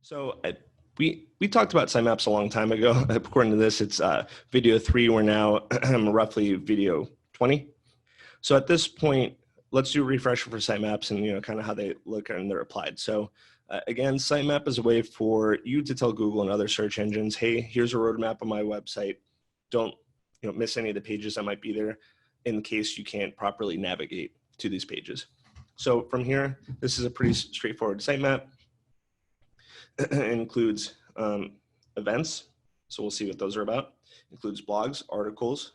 So we talked about sitemaps a long time ago. According to this, it's video 3. We're now roughly video 20. So at this point, let's do a refresher for sitemaps and kind of how they look and they're applied. So again, sitemap is a way for you to tell Google and other search engines, hey, here's a roadmap on my website. Don't miss any of the pages that might be there in case you can't properly navigate to these pages. So from here, this is a pretty straightforward sitemap. It includes events, so we'll see what those are about. It includes blogs, articles,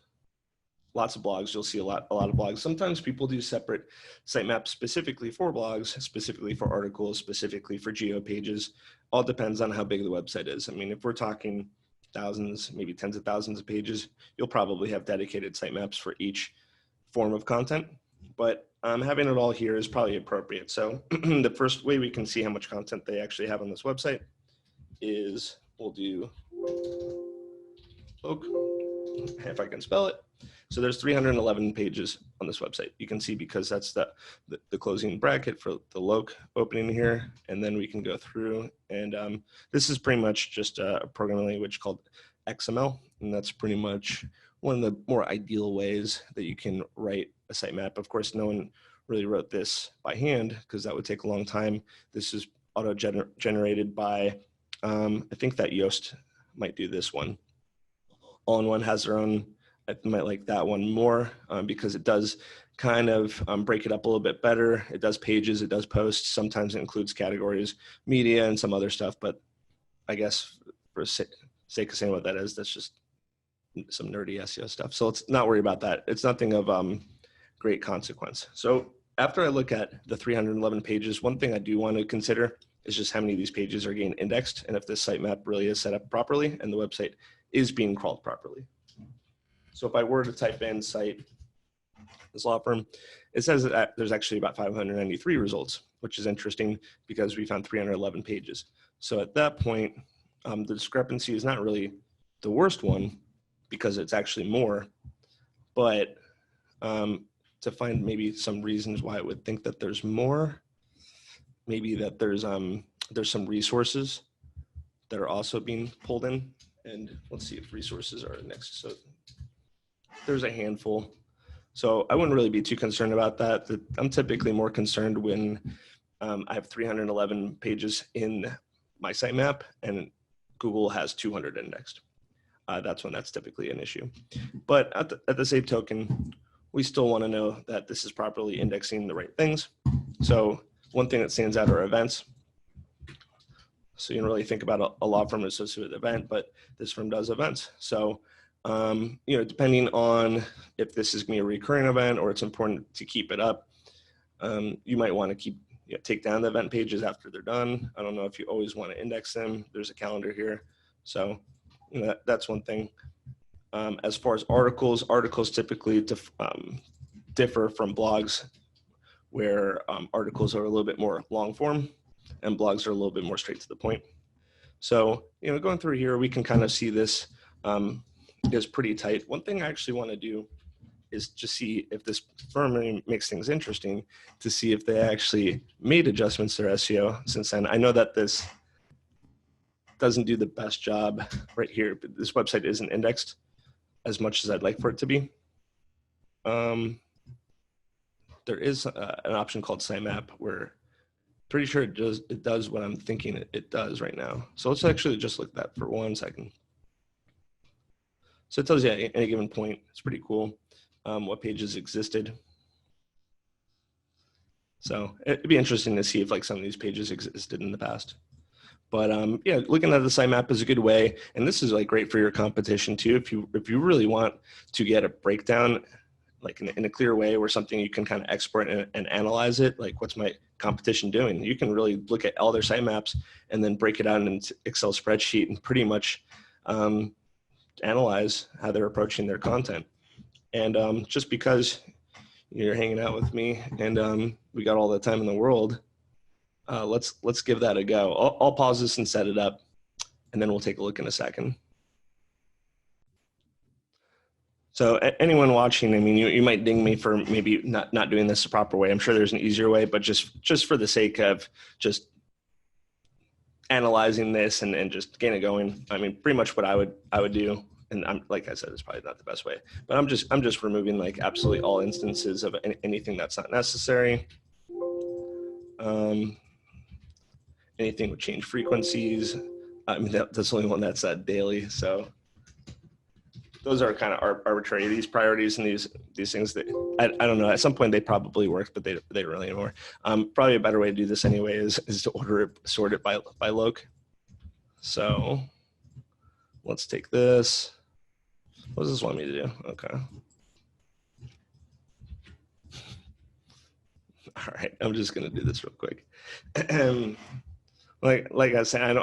lots of blogs. You'll see a lot of blogs. Sometimes people do separate sitemaps specifically for blogs, specifically for articles, specifically for geo pages. All depends on how big the website is. I mean, if we're talking thousands, maybe tens of thousands of pages, you'll probably have dedicated sitemaps for each form of content. But having it all here is probably appropriate. So the first way we can see how much content they actually have on this website is we'll do loc, if I can spell it. So there's 311 pages on this website. You can see because that's the closing bracket for the loc opening here. And then we can go through and this is pretty much just a programming language called XML. And that's pretty much one of the more ideal ways that you can write a sitemap. Of course, no one really wrote this by hand because that would take a long time. This is auto-generated by, I think that Yoast might do this one. All-in-One has their own. I might like that one more because it does kind of break it up a little bit better. It does pages, it does posts. Sometimes it includes categories, media, and some other stuff. But I guess for sake of saying what that is, that's just some nerdy SEO stuff. So let's not worry about that. It's nothing of great consequence. So after I look at the 311 pages, one thing I do want to consider is just how many of these pages are getting indexed and if this sitemap really is set up properly and the website is being crawled properly. So if I were to type in site, this law firm, it says that there's actually about 593 results, which is interesting because we found 311 pages. So at that point, the discrepancy is not really the worst one because it's actually more, but to find maybe some reasons why I would think that there's more, maybe that there's some resources that are also being pulled in. And let's see if resources are next. So there's a handful. So I wouldn't really be too concerned about that. I'm typically more concerned when I have 311 pages in my sitemap and Google has 200 indexed. That's when that's typically an issue. But at the same token, we still want to know that this is properly indexing the right things. So one thing that stands out are events. So you don't really think about a law firm associated with event, but this firm does events. So depending on if this is going to be a recurring event or it's important to keep it up, you might want to take down the event pages after they're done. I don't know if you always want to index them. There's a calendar here. So that's one thing. As far as articles typically differ from blogs, where articles are a little bit more long form and blogs are a little bit more straight to the point. So, going through here, we can kind of see this is pretty tight. One thing I actually want to do is just see if this firm makes things interesting to see if they actually made adjustments to their SEO since then. I know that this doesn't do the best job right here, but this website isn't indexed as much as I'd like for it to be. There is an option called sitemap where pretty sure it does what I'm thinking it does right now. So let's actually just look at that for 1 second. So it tells you at any given point, it's pretty cool, what pages existed. So it'd be interesting to see if like some of these pages existed in the past. But yeah, looking at the sitemap is a good way. And this is like great for your competition too. If you really want to get a breakdown, like in a clear way where something you can kind of export and analyze it, like what's my competition doing? You can really look at all their sitemaps and then break it out in an Excel spreadsheet and pretty much analyze how they're approaching their content. And just because you're hanging out with me and we got all the time in the world, let's give that a go. I'll pause this and set it up, and then we'll take a look in a second. So anyone watching, I mean, you might ding me for maybe not doing this the proper way. I'm sure there's an easier way, but just for the sake of just analyzing this and just getting it going. I mean, pretty much what I would do. And I'm, like I said, it's probably not the best way, but I'm just removing like absolutely all instances of anything that's not necessary. Anything with change frequencies. I mean, that's the only one that's daily. So those are kind of arbitrary, these priorities and these things that I don't know, at some point they probably work, but they don't really anymore. Probably a better way to do this anyway is to sort it by loc. So let's take this. What does this want me to do? Okay. All right, I'm just gonna do this real quick. like I said,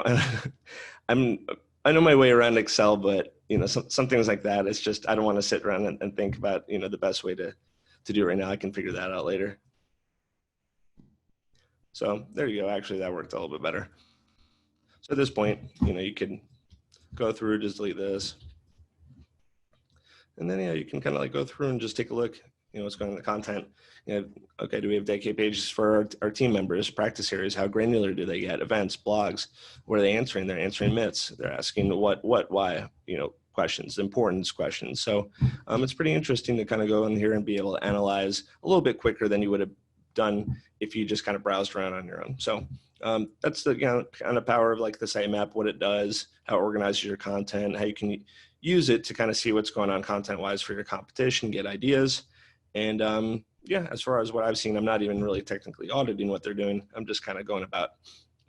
I know my way around Excel, but you know, some things like that, it's just I don't want to sit around and think about, you know, the best way to do it right now. I can figure that out later. So there you go. Actually, that worked a little bit better. So at this point, you know, you can go through, just delete this. And then, yeah, you can kind of like go through and just take a look, you know, what's going on in the content. You know, okay, do we have dedicated pages for our team members, practice areas? How granular do they get? Events, blogs, what are they answering? They're answering myths. They're asking what, why, you know, questions, importance questions. So it's pretty interesting to kind of go in here and be able to analyze a little bit quicker than you would have done if you just kind of browsed around on your own. So that's the kind of power of like the sitemap, what it does, how it organizes your content, how you can use it to kind of see what's going on content-wise for your competition, get ideas. And yeah, as far as what I've seen, I'm not even really technically auditing what they're doing. I'm just kind of going about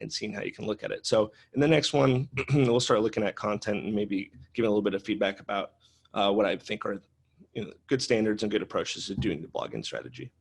and seeing how you can look at it. So in the next one, we'll start looking at content and maybe giving a little bit of feedback about what I think are, you know, good standards and good approaches to doing the blogging strategy.